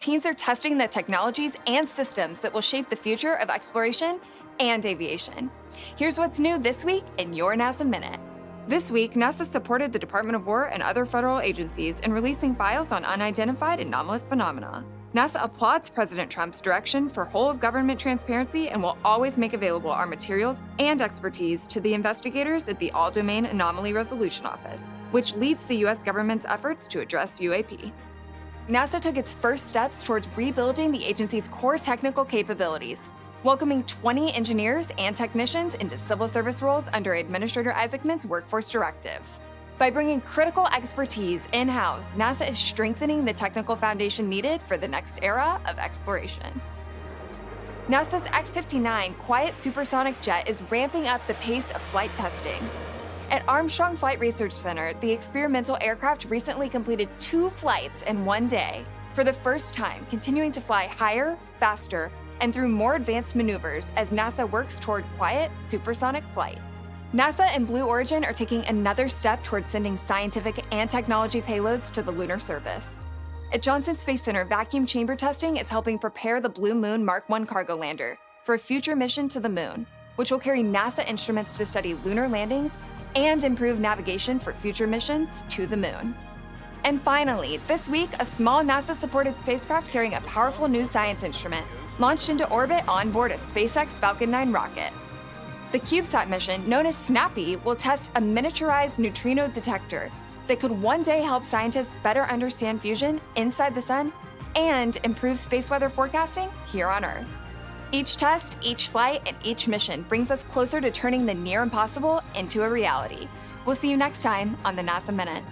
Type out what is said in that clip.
Teams are testing the technologies and systems that will shape the future of exploration and aviation. Here's what's new this week in your NASA Minute. This week, NASA supported the Department of War and other federal agencies in releasing files on unidentified anomalous phenomena. NASA applauds President Trump's direction for whole-of-government transparency and will always make available our materials and expertise to the investigators at the All-Domain Anomaly Resolution Office, which leads the U.S. government's efforts to address UAP. NASA took its first steps towards rebuilding the agency's core technical capabilities, welcoming 20 engineers and technicians into civil service roles under Administrator Isaacman's Workforce Directive. By bringing critical expertise in-house, NASA is strengthening the technical foundation needed for the next era of exploration. NASA's X-59 quiet supersonic jet is ramping up the pace of flight testing. At Armstrong Flight Research Center, the experimental aircraft recently completed 2 flights in one day, for the first time continuing to fly higher, faster, and through more advanced maneuvers as NASA works toward quiet, supersonic flight. NASA and Blue Origin are taking another step towards sending scientific and technology payloads to the lunar surface. At Johnson Space Center, vacuum chamber testing is helping prepare the Blue Moon Mark 1 cargo lander for a future mission to the moon, which will carry NASA instruments to study lunar landings and improve navigation for future missions to the moon. And finally, this week, a small NASA-supported spacecraft carrying a powerful new science instrument launched into orbit on board a SpaceX Falcon 9 rocket. The CubeSat mission, known as SNAPPY, will test a miniaturized neutrino detector that could one day help scientists better understand fusion inside the sun and improve space weather forecasting here on Earth. Each test, each flight, and each mission brings us closer to turning the near impossible into a reality. We'll see you next time on the NASA Minute.